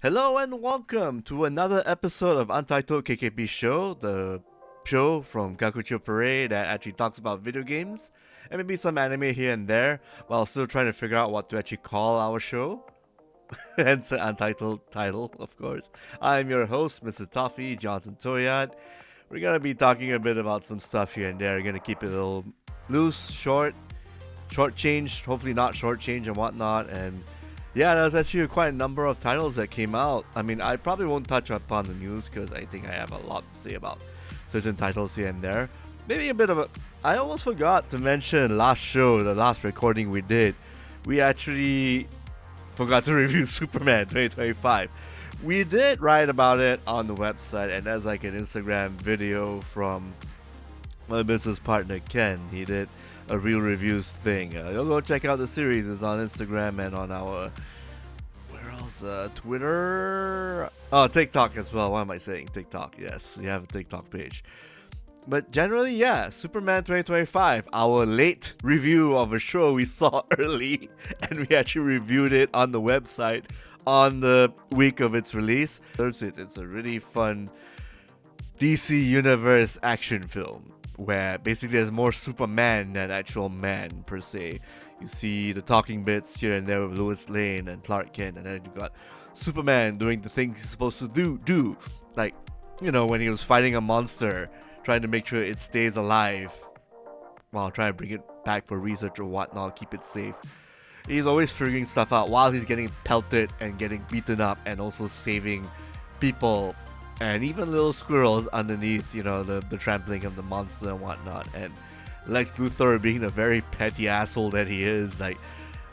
Hello and welcome to another episode of Untitled KKP Show, the show from Kakuchopurei that actually talks about video games and maybe some anime here and there while still trying to figure out what to actually call our show. Hence the untitled title, of course. I'm your host, Mr. Toffee, Johnson Toyad. We're gonna be talking a bit about some stuff here and there. We're gonna keep it a little loose, short change, hopefully not short change and whatnot, and yeah, there's actually quite a number of titles that came out. I mean, I probably won't touch upon the news because I think I have a lot to say about certain titles here and there. Maybe a bit of a... I almost forgot to mention last show, the last recording we did. We actually forgot to review Superman 2025. We did write about it on the website, and there's like an Instagram video from my business partner Ken. He did a real reviews thing. You'll go check out the series. It's on Instagram and on our Twitter. Oh, TikTok as well. Why am I saying TikTok? Yes, we have a TikTok page. But generally, yeah, Superman 2025, our late review of a show we saw early, and we actually reviewed it on the website on the week of its release. It's a really fun DC Universe action film where basically there's more Superman than actual man per se. You see the talking bits here and there with Lois Lane and Clark Kent, and then you got Superman doing the things he's supposed to do. Like, you know, when he was fighting a monster, trying to make sure it stays alive while trying to bring it back for research or whatnot, keep it safe. He's always figuring stuff out while he's getting pelted and getting beaten up and also saving people and even little squirrels underneath, you know, the trampling of the monster and whatnot. And Lex Luthor being the very petty asshole that he is. Like,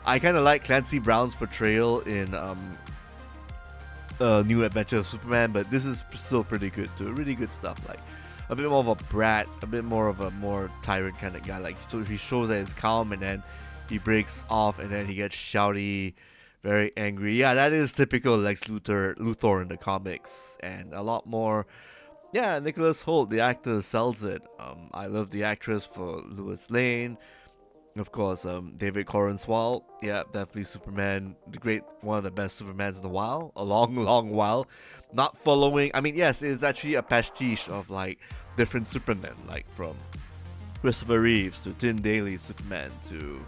I kind of like Clancy Brown's portrayal in New Adventure of Superman, but this is still pretty good too. Really good stuff. Like, a bit more of a brat, a bit more of a more tyrant kind of guy. Like, so he shows that he's calm and then he breaks off and then he gets shouty, very angry. Yeah, that is typical Lex Luthor in the comics, and a lot more. Yeah, Nicholas Hoult, the actor, sells it. I love the actress for Lois Lane. Of course, David Corenswell. Yeah, definitely Superman. One of the best Supermans in a while. A long, long while. Not following. I mean, yes, it's actually a pastiche of like different Supermen, like from Christopher Reeves to Tim Daly's Superman to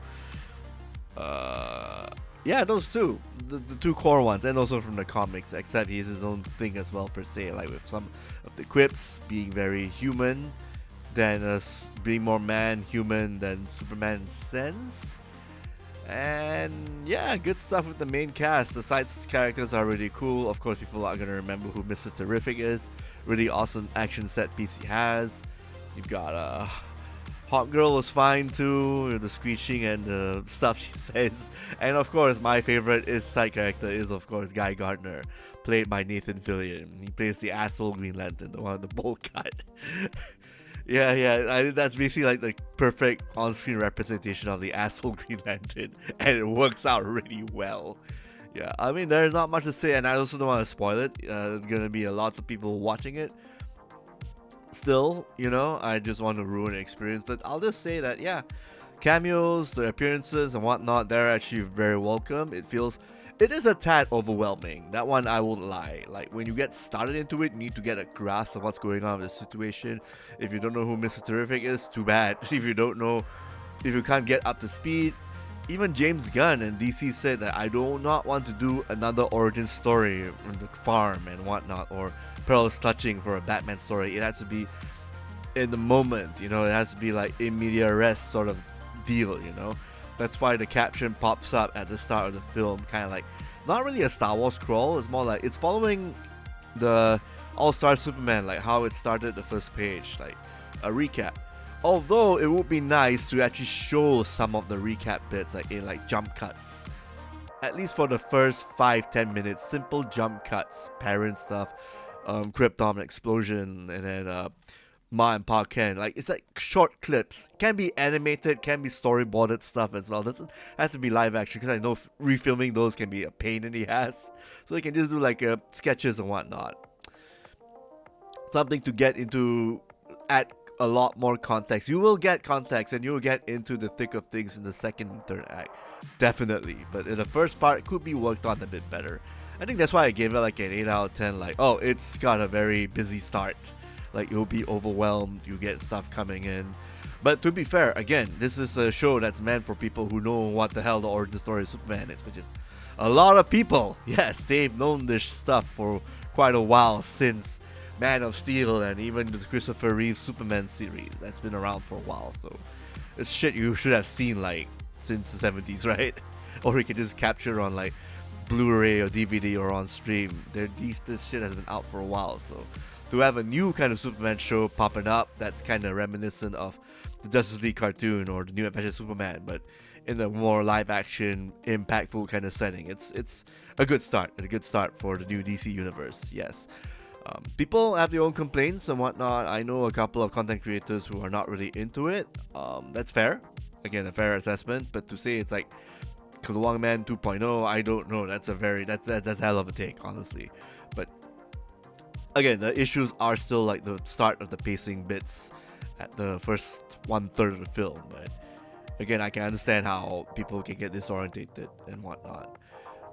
yeah, those two, the two core ones, and also from the comics, except he has his own thing as well per se, like with some of the quips being very human, then being more human than Superman sense. And yeah, good stuff with the main cast. The side characters are really cool. Of course, people are gonna remember who Mr. Terrific is. Really awesome action set piece he has. You've got Hot Girl was fine too, the screeching and the stuff she says. And of course, my favorite side character is of course Guy Gardner, played by Nathan Fillion. He plays the asshole Green Lantern, the one with the bowl cut. yeah, I think that's basically like the perfect on-screen representation of the asshole Green Lantern, and it works out really well. Yeah, I mean, there's not much to say, and I also don't want to spoil it. There's gonna be a lot of people watching it. Still, you know, I just want to ruin the experience, but I'll just say that, yeah, cameos, the appearances and whatnot, they're actually very welcome. It is a tad overwhelming, that one I won't lie. Like, when you get started into it, you need to get a grasp of what's going on with the situation. If you don't know who Mr. Terrific is, too bad. If you can't get up to speed, even James Gunn and DC said that I do not want to do another origin story on the farm and whatnot, or Pearl's Clutching for a Batman story. It has to be in the moment, you know, it has to be like in media res sort of deal, you know. That's why the caption pops up at the start of the film, kind of like, not really a Star Wars crawl, it's more like, it's following the All-Star Superman, like how it started the first page, like a recap. Although it would be nice to actually show some of the recap bits, like in like jump cuts. At least for the first 5-10 minutes, simple jump cuts, parent stuff, Krypton explosion, and then Ma and Pa Ken. Like, it's like short clips. Can be animated, can be storyboarded stuff as well. Doesn't have to be live action, because I know refilming those can be a pain in the ass. So you can just do like sketches and whatnot. Something to get into, add a lot more context. You will get context and you will get into the thick of things in the second and third act. Definitely. But in the first part, it could be worked on a bit better. I think that's why I gave it like an 8 out of 10. Like, oh, it's got a very busy start. Like, you'll be overwhelmed, you get stuff coming in. But to be fair, again, this is a show that's meant for people who know what the hell the origin story of Superman is, which is a lot of people. Yes, they've known this stuff for quite a while, since Man of Steel and even the Christopher Reeve Superman series. That's been around for a while, so it's shit you should have seen like since the 70s, right? Or you can just capture on like Blu-ray or DVD or on stream. This shit has been out for a while, so to have a new kind of Superman show popping up that's kind of reminiscent of the Justice League cartoon or the New Adventures of Superman, but in a more live-action, impactful kind of setting, it's a good start. A good start for the new DC universe. Yes. People have their own complaints and whatnot. I know a couple of content creators who are not really into it. That's fair. Again, a fair assessment. But to say it's like Kluang Man 2.0, I don't know. That's a hell of a take, honestly. But again, the issues are still like the start of the pacing bits at the first 1/3 of the film. But again, I can understand how people can get disorientated and whatnot.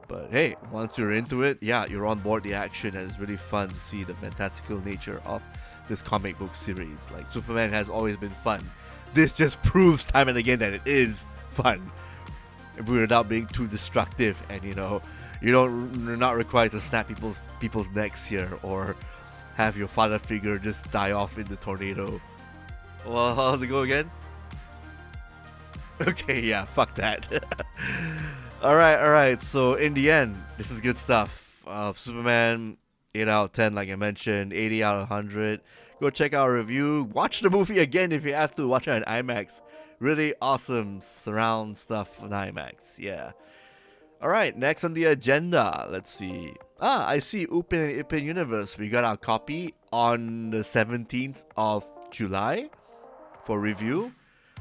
But hey, once you're into it, yeah, you're on board the action, and it's really fun to see the fantastical nature of this comic book series. Like, Superman has always been fun. This just proves time and again that it is fun, without being too destructive. And you're not required to snap people's necks here, or have your father figure just die off in the tornado. Well, how's it go again? Okay, yeah, fuck that. Alright, so in the end, this is good stuff. Superman, 8 out of 10, like I mentioned, 80 out of 100. Go check out our review. Watch the movie again if you have to. Watch it on IMAX. Really awesome surround stuff on IMAX, yeah. Alright, next on the agenda, let's see. I see Upin Ipin Universe. We got our copy on the 17th of July for review.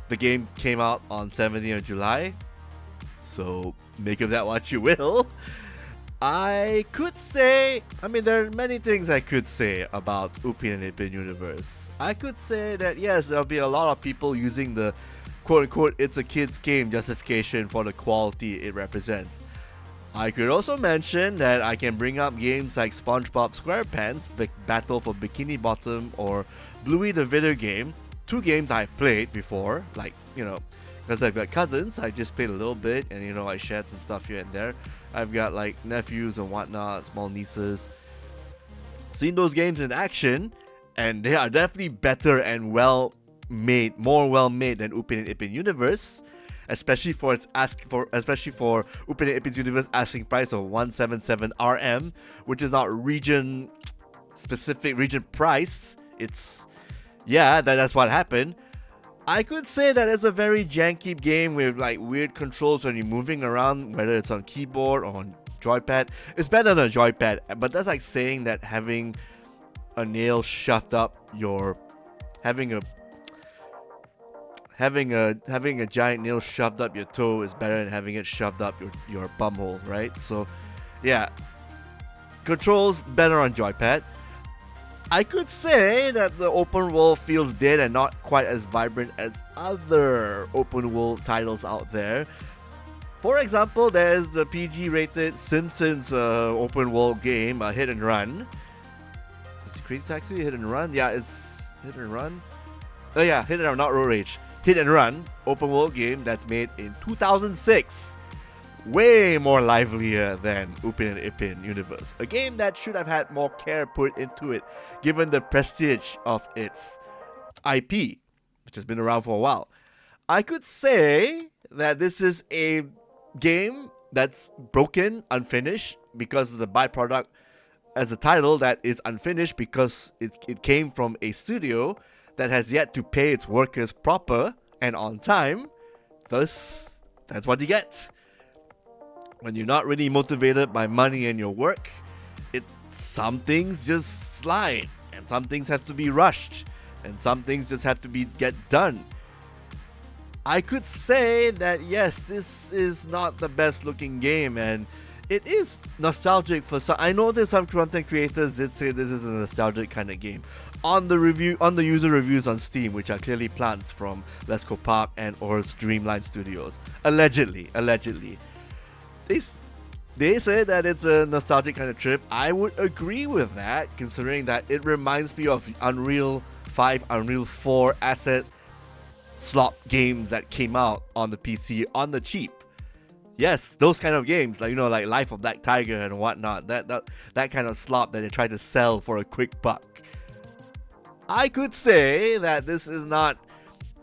The game came out on 17th of July. So make of that what you will. I could say, there are many things I could say about Upin Ipin Universe. I could say that yes, there'll be a lot of people using the quote-unquote it's a kid's game justification for the quality it represents. I could also mention that I can bring up games like SpongeBob SquarePants, Battle for Bikini Bottom, or Bluey the video game. Two games I've played before, like, because I've got cousins, I just played a little bit, and I shared some stuff here and there. I've got like nephews and whatnot, small nieces. Seen those games in action, and they are definitely better and more well made than Upin Ipin Universe, especially for Upin Ipin Universe asking price of 177 RM, which is not region price. It's that's what happened. I could say that it's a very janky game with like weird controls when you're moving around, whether it's on keyboard or on joypad. It's better than a joypad, but that's like saying that having a nail shoved up your having a giant nail shoved up your toe is better than having it shoved up your bumhole, right? So yeah, controls better on joypad. I could say that the open world feels dead and not quite as vibrant as other open world titles out there. For example, there's the PG-rated Simpsons open world game, Hit and Run. Is it Crazy Taxi? Hit and Run? Yeah, it's Hit and Run. Oh yeah, Hit and Run, not Road Rage. Hit and Run, open world game that's made in 2006. Way more livelier than Upin Ipin Universe. A game that should have had more care put into it, given the prestige of its IP, which has been around for a while. I could say that this is a game that's broken, unfinished, because of the byproduct as a title that is unfinished because it came from a studio that has yet to pay its workers proper and on time. Thus, that's what you get. When you're not really motivated by money and your work, some things just slide, and some things have to be rushed, and some things just have to get done. I could say that yes, this is not the best looking game, and it is nostalgic for some. I know that some content creators did say this is a nostalgic kind of game. On the user reviews on Steam, which are clearly plants from Let's Go Park and or Dreamline Studios, allegedly. They say that it's a nostalgic kind of trip. I would agree with that, considering that it reminds me of Unreal 5, Unreal 4 asset slot games that came out on the PC on the cheap. Yes, those kind of games, like like Life of Black Tiger and whatnot. That kind of slop that they try to sell for a quick buck. I could say that this is not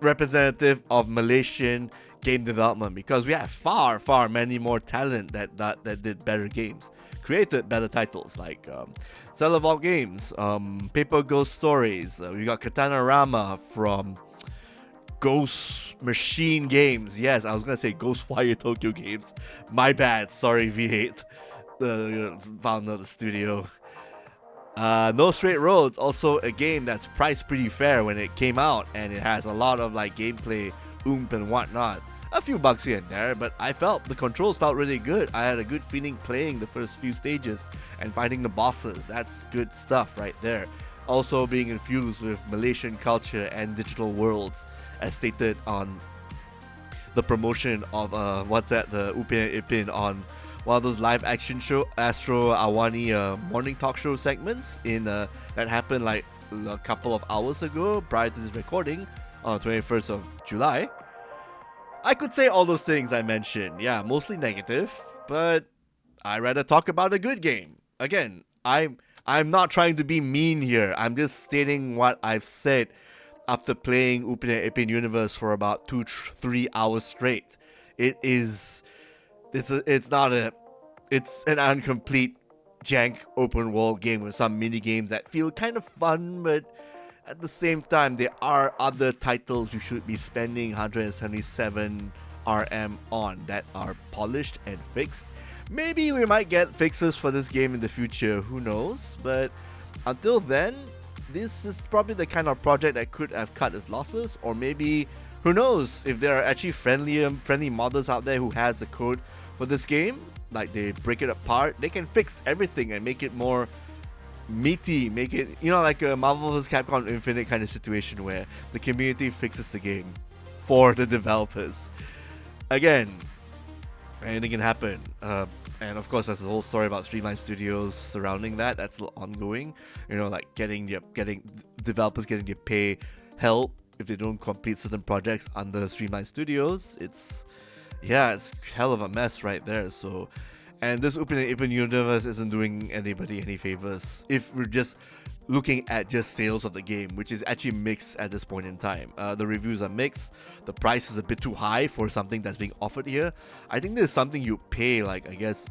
representative of Malaysian game development, because we have far many more talent that did better games, created better titles like Celevault Games, Paper Ghost Stories. We got Katana Rama from Ghost Machine Games. Yes, I was gonna say Ghostwire Tokyo Games. My bad. Sorry, V8, the founder of the studio. No Straight Roads, also a game that's priced pretty fair when it came out, and it has a lot of like gameplay, and whatnot. A few bugs here and there, but I felt the controls felt really good. I had a good feeling playing the first few stages and fighting the bosses. That's good stuff right there. Also being infused with Malaysian culture and digital worlds, as stated on the promotion of the Upin Ipin on one of those live action show Astro Awani morning talk show segments that happened like a couple of hours ago prior to this recording on 21st of July. I could say all those things I mentioned, yeah, mostly negative, but I'd rather talk about a good game. Again, I'm not trying to be mean here. I'm just stating what I've said after playing Upin Ipin Universe for about 2-3 hours straight. It's an incomplete jank open world game with some mini games that feel kind of fun, but at the same time, there are other titles you should be spending 177 RM on that are polished and fixed. Maybe we might get fixes for this game in the future, who knows? But until then, this is probably the kind of project that could have cut its losses, or maybe, who knows, if there are actually friendly modders out there who has the code for this game, like they break it apart, they can fix everything and make it more meaty, make it, like a Marvel vs. Capcom Infinite kind of situation where the community fixes the game for the developers. Again, anything can happen. And of course, there's a whole story about Streamline Studios surrounding that. That's ongoing. Like getting developers getting their pay help if they don't complete certain projects under Streamline Studios. It's hell of a mess right there. So, and this Upin Ipin Universe isn't doing anybody any favors if we're just looking at just sales of the game, which is actually mixed at this point in time. The reviews are mixed. The price is a bit too high for something that's being offered here. I think this is something you pay like I guess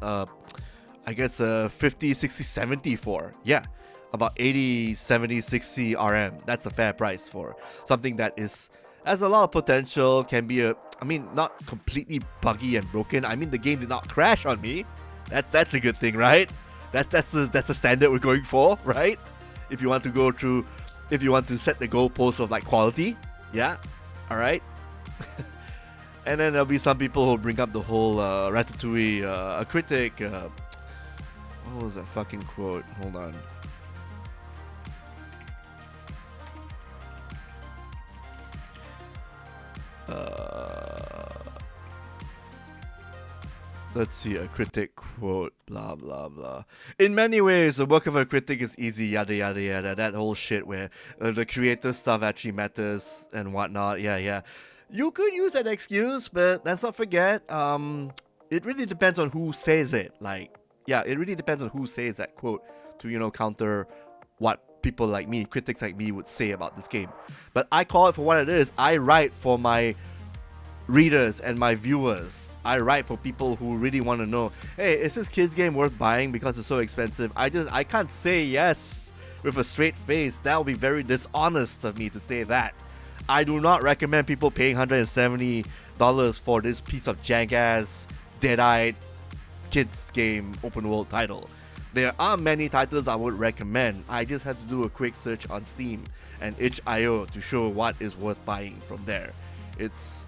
50, 60, 70 for. Yeah, about 80, 70, 60 RM. That's a fair price for something that has a lot of potential, can be not completely buggy and broken. The game did not crash on me. That's a good thing, right? That's the standard we're going for, right? If you want to set the goalpost of like quality, yeah, all right. And then there'll be some people who bring up the whole Ratatouille, a critic. What was that fucking quote? Hold on. Let's see, a critic quote, blah blah blah. In many ways, the work of a critic is easy, yada yada yada. That whole shit where the creator stuff actually matters and whatnot. Yeah. You could use that excuse, but let's not forget, it really depends on who says it. It really depends on who says that quote to counter what people like me, critics like me, would say about this game. But I call it for what it is. I write for my readers and my viewers. I write for people who really want to know, hey, is this kids game worth buying because it's so expensive? I can't say yes with a straight face. That would be very dishonest of me to say that. I do not recommend people paying $170 for this piece of jank-ass, dead-eyed kids game open world title. There are many titles I would recommend. I just had to do a quick search on Steam and itch.io to show what is worth buying from there. It's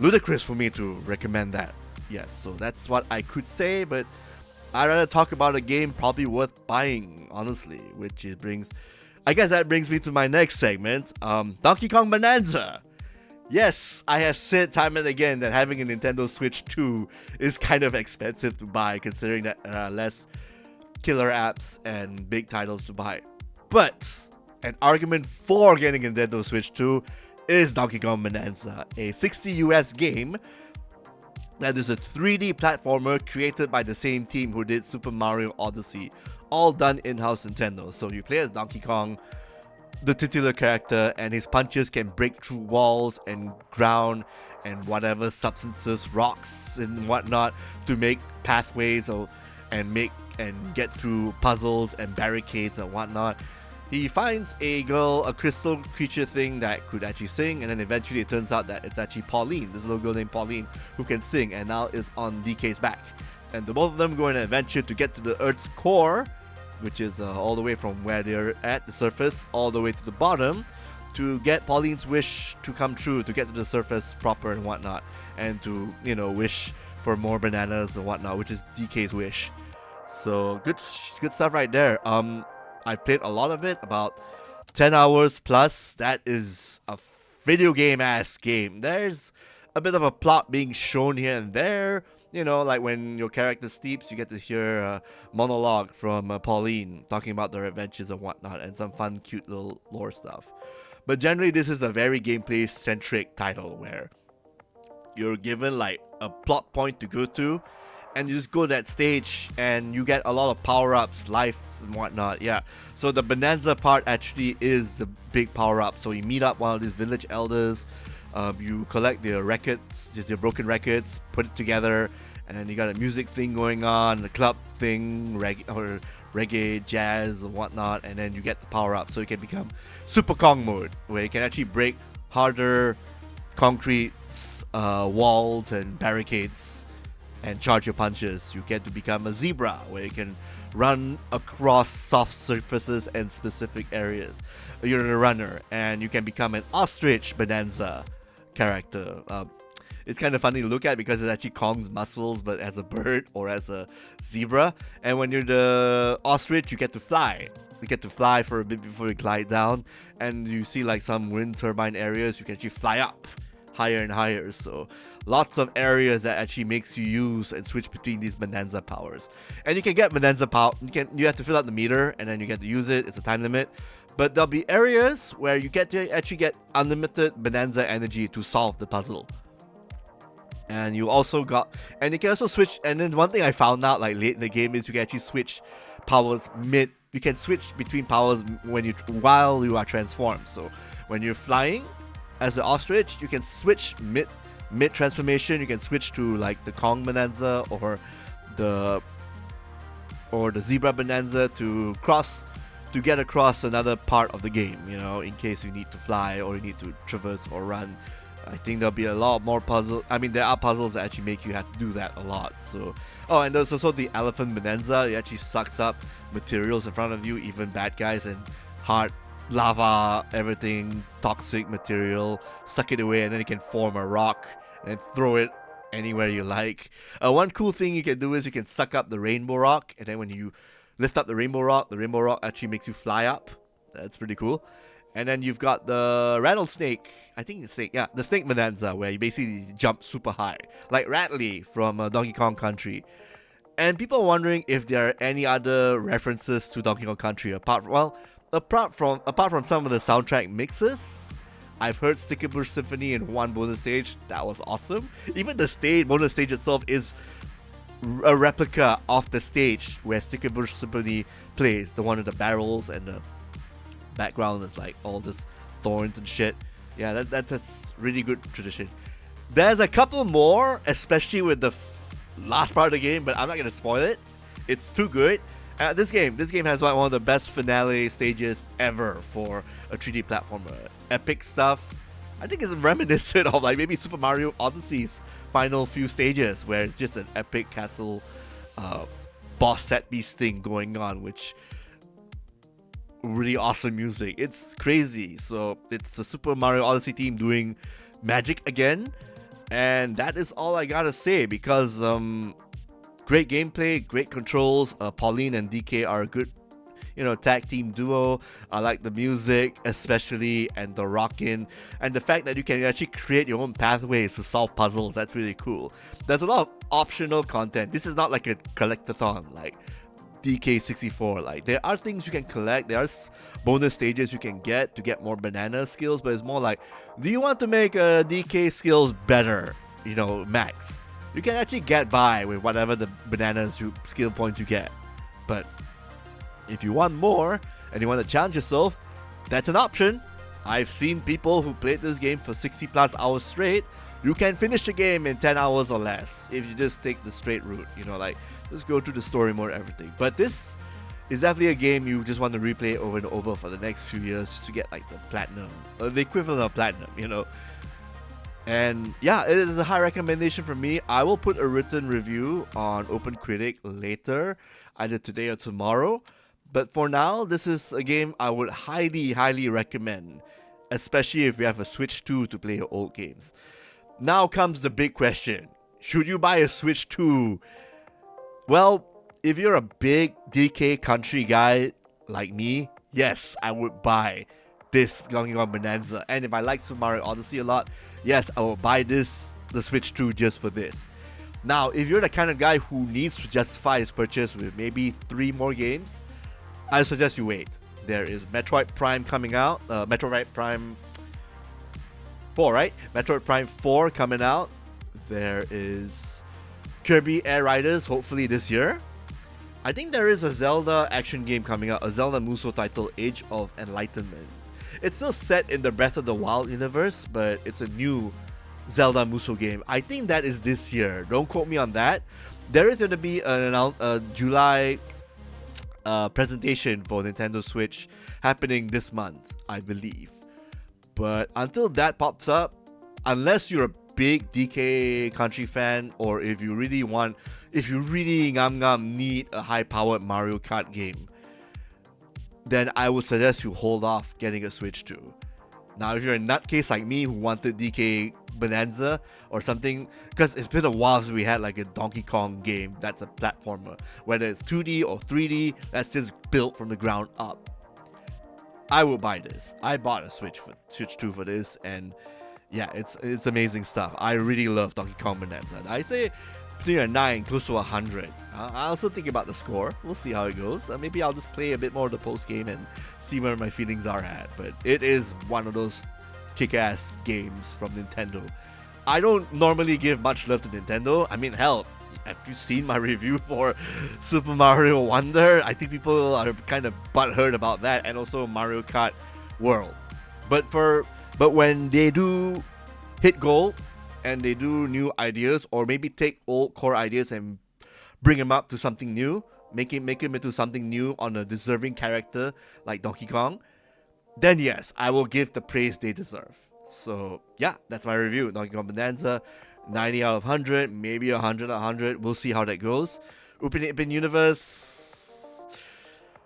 ludicrous for me to recommend that. Yes, so that's what I could say, but I'd rather talk about a game probably worth buying, honestly, I guess that brings me to my next segment, Donkey Kong Bananza. Yes, I have said time and again that having a Nintendo Switch 2 is kind of expensive to buy, considering that there are less killer apps and big titles to buy. But an argument for getting a Nintendo Switch 2 is Donkey Kong Bananza, a 60 US game that is a 3D platformer created by the same team who did Super Mario Odyssey, all done in-house Nintendo. So you play as Donkey Kong, the titular character, and his punches can break through walls and ground and whatever substances, rocks and whatnot, to make pathways and get through puzzles and barricades and whatnot. He finds a crystal creature thing that could actually sing, and then eventually it turns out that it's actually Pauline, this little girl named Pauline, who can sing, and now is on DK's back. And the both of them go on an adventure to get to the Earth's core, which is all the way from where they're at the surface all the way to the bottom, to get Pauline's wish to come true, to get to the surface proper and whatnot, and to, wish for more bananas and whatnot, which is DK's wish. So good stuff right there. I played a lot of it, about 10 hours plus. That is a video game-ass game. There's a bit of a plot being shown here and there. Like when your character sleeps, you get to hear a monologue from Pauline talking about their adventures and whatnot, and some fun, cute little lore stuff. But generally, this is a very gameplay-centric title where you're given like a plot point to go to, and you just go to that stage and you get a lot of power-ups, life and whatnot. Yeah, so the Bananza part actually is the big power-up. So you meet up one of these village elders, you collect their records, their broken records, put it together, and then you got a music thing going on, the club thing, reggae, jazz and whatnot, and then you get the power-up. So you can become Super Kong mode, where you can actually break harder concrete walls and barricades and charge your punches. You get to become a zebra, where you can run across soft surfaces and specific areas. You're a runner, and you can become an ostrich Bananza character. It's kind of funny to look at because it's actually Kong's muscles, but as a bird or as a zebra. And when you're the ostrich, you get to fly. You get to fly for a bit before you glide down, and you see like some wind turbine areas. You can actually fly up higher and higher. So lots of areas that actually makes you use and switch between these Bananza powers. And you can get Bananza power. You have to fill out the meter, and then you get to use it. It's a time limit. But there'll be areas where you get to actually get unlimited Bananza energy to solve the puzzle. And you can also switch. And then one thing I found out like late in the game is you can actually switch powers mid. You can switch between powers while you are transformed. So when you're flying as an ostrich, you can switch mid transformation. You can switch to like the Kong Bananza or the Zebra Bananza to get across another part of the game, in case you need to fly or you need to traverse or run. I think there'll be a lot more puzzles. I mean, there are puzzles that actually make you have to do that a lot. So, and there's also the Elephant Bananza. It actually sucks up materials in front of you, even bad guys, and hard lava, everything, toxic material, suck it away, and then you can form a rock and throw it anywhere you like. One cool thing you can do is you can suck up the rainbow rock, and then when you lift up the rainbow rock actually makes you fly up. That's pretty cool. And then you've got the rattlesnake. I think it's snake. Yeah, the snake Bananza, where you basically jump super high, like Rattly from Donkey Kong Country. And people are wondering if there are any other references to Donkey Kong Country apart from some of the soundtrack mixes. I've heard Sticker Bush Symphony in one bonus stage. That was awesome. Even the bonus stage itself is a replica of the stage where Sticker Bush Symphony plays. The one with the barrels and the background is like all this thorns and shit. Yeah, that's really good tradition. There's a couple more, especially with the last part of the game, but I'm not gonna spoil it. It's too good. This game has one of the best finale stages ever for a 3D platformer. Epic stuff. I think it's reminiscent of like maybe Super Mario Odyssey's final few stages, where it's just an epic castle boss set piece thing going on, which really awesome music. It's crazy. So it's the Super Mario Odyssey team doing magic again, and that is all I gotta say, because great gameplay, great controls. Pauline and DK are good, tag team duo. I like the music especially, and the rockin', and the fact that you can actually create your own pathways to solve puzzles. That's really cool. There's a lot of optional content. This is not like a collectathon like DK64. Like, there are things you can collect, there are bonus stages you can get to get more banana skills, but it's more like, do you want to make DK skills better, max? You can actually get by with whatever the skill points you get, but if you want more and you want to challenge yourself, that's an option. I've seen people who played this game for 60 plus hours straight. You can finish the game in 10 hours or less if you just take the straight route, just go through the story mode, everything. But this is definitely a game you just want to replay over and over for the next few years just to get like the platinum, the equivalent of platinum, And yeah, it is a high recommendation for me. I will put a written review on OpenCritic later, either today or tomorrow. But for now, this is a game I would highly, highly recommend, especially if you have a Switch 2 to play your old games. Now comes the big question. Should you buy a Switch 2? Well, if you're a big DK country guy like me, yes, I would buy this Kong Bananza. And if I like Super Mario Odyssey a lot, yes, I will buy the Switch 2 just for this. Now, if you're the kind of guy who needs to justify his purchase with maybe 3 more games, I suggest you wait. There is Metroid Prime coming out, Metroid Prime 4, right? Metroid Prime 4 coming out. There is Kirby Air Riders, hopefully this year. I think there is a Zelda action game coming out, a Zelda Muso title, Age of Enlightenment. It's still set in the Breath of the Wild universe, but it's a new Zelda Muso game. I think that is this year. Don't quote me on that. There is going to be a July presentation for Nintendo Switch happening this month, I believe. But until that pops up, unless you're a big DK country fan, or if you really need a high-powered Mario Kart game, then I would suggest you hold off getting a Switch 2. Now, if you're a nutcase like me who wanted DK Bananza or something, because it's been a while since we had like a Donkey Kong game that's a platformer, whether it's 2D or 3D, that's just built from the ground up, I will buy this. I bought a Switch 2 for this, and yeah, it's amazing stuff. I really love Donkey Kong Bananza. I say between a 9, close to 100. I also think about the score. We'll see how it goes. Maybe I'll just play a bit more of the post game and see where my feelings are at. But it is one of those kick-ass games from Nintendo. I don't normally give much love to Nintendo. I mean, hell, have you seen my review for Super Mario Wonder? I think people are kind of butthurt about that, and also Mario Kart World. But when they do hit goal and they do new ideas, or maybe take old core ideas and bring them up to something new, make him into something new on a deserving character like Donkey Kong, then yes, I will give the praise they deserve. So yeah, that's my review. Donkey Kong Bananza, 90 out of 100, maybe 100 out of 100. We'll see how that goes. Upin Ipin Universe,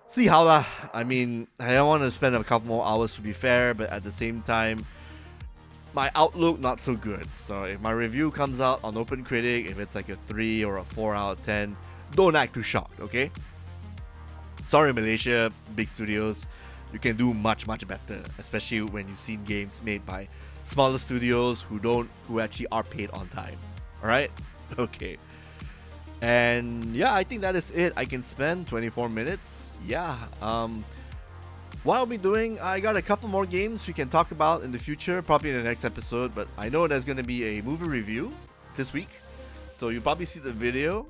see how lah. I mean, I don't want to spend a couple more hours to be fair, but at the same time, my outlook not so good. So if my review comes out on OpenCritic, if it's like a 3 or a 4 out of 10, don't act too shocked, okay? Sorry, Malaysia, big studios, you can do much, much better, especially when you've seen games made by smaller studios who actually are paid on time. Alright? Okay. And yeah, I think that is it. I can spend 24 minutes. Yeah. What I'll be doing, I got a couple more games we can talk about in the future, probably in the next episode, but I know there's going to be a movie review this week, so you'll probably see the video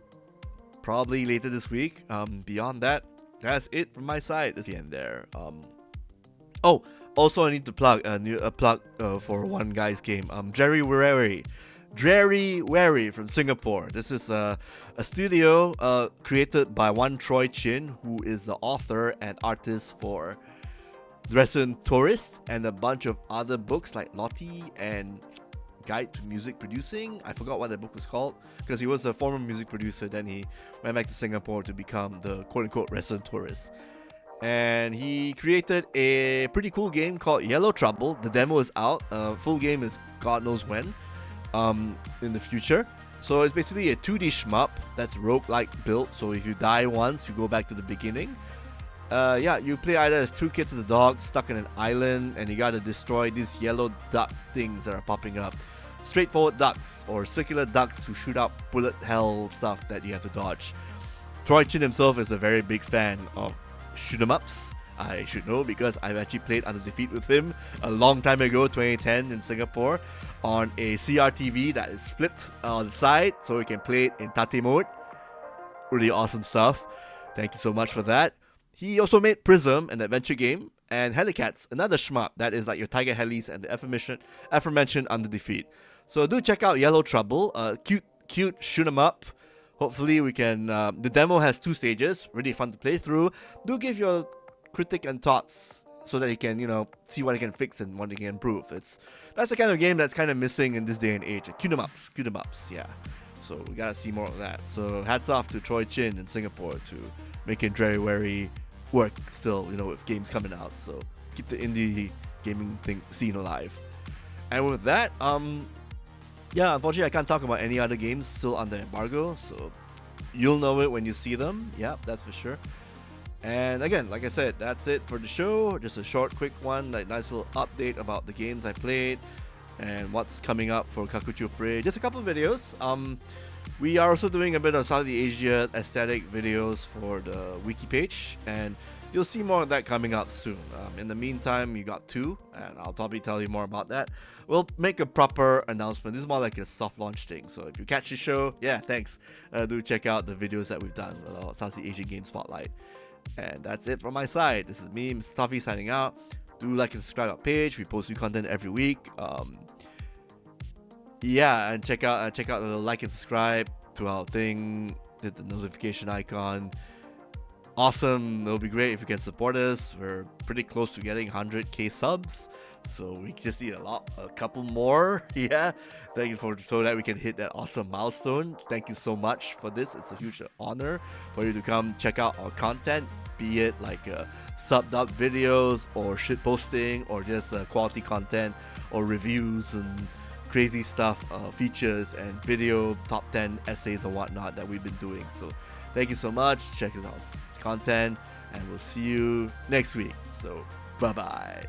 probably later this week. Beyond that, that's it from my side. That's the end there. Oh, also I need to plug a plug for one guy's game. Jerry Wary from Singapore. This is a studio created by one Troy Chin, who is the author and artist for Resident Tourist and a bunch of other books like Lottie and Guide to Music Producing. I forgot what that book was called, because he was a former music producer. Then he went back to Singapore to become the quote-unquote Resident Tourist. And he created a pretty cool game called Yellow Trouble. The demo is out. Full game is God knows when in the future. So it's basically a 2D shmup that's roguelike built. So if you die once, you go back to the beginning. You play either as two kids and a dog stuck in an island, and you gotta destroy these yellow duck things that are popping up. Straightforward ducks, or circular ducks who shoot out bullet hell stuff that you have to dodge. Troy Chin himself is a very big fan of shoot 'em ups. I should know because I've actually played Under Defeat with him a long time ago, 2010 in Singapore, on a CRTV that is flipped on the side, so we can play it in Tate mode. Really awesome stuff. Thank you so much for that. He also made Prism, an adventure game, and Helicats, another shmup that is like your Tiger Helis and the aforementioned Under Defeat. So do check out Yellow Trouble, cute shoot 'em up. Hopefully we can. The demo has 2 stages, really fun to play through. Do give your critic and thoughts so that you can, see what you can fix and what you can improve. That's the kind of game that's kind of missing in this day and age. Shoot 'em ups, yeah. So we gotta see more of that. So hats off to Troy Chin in Singapore to making very, very work still, with games coming out. So keep the indie gaming scene alive. And with that, unfortunately I can't talk about any other games still under embargo. So you'll know it when you see them. Yeah, that's for sure. And again, like I said, that's it for the show. Just a short, quick one, like nice little update about the games I played and what's coming up for Kakuchopurei. Just a couple of videos. We are also doing a bit of Southeast Asia aesthetic videos for the wiki page, and you'll see more of that coming out soon. In the meantime, you got 2, and I'll probably tell you more about that. We'll make a proper announcement. This is more like a soft launch thing, so if you catch the show, thanks. Do check out the videos that we've done with our Southeast Asian Game Spotlight. And that's it from my side. This is me, Mr. Toffee, signing out. Do like and subscribe our page. We post new content every week. And check out the like and subscribe to our thing. Hit the notification icon. Awesome. It'll be great if you can support us. We're pretty close to getting 100k subs, so we just need a couple more. Thank you so that we can hit that awesome milestone. Thank you so much for this. It's a huge honor for you to come check out our content, be it like subbed up videos or shit posting or just quality content or reviews and crazy stuff, features and video top 10 essays or whatnot that we've been doing. So thank you so much. Check out our content and we'll see you next week. So bye bye.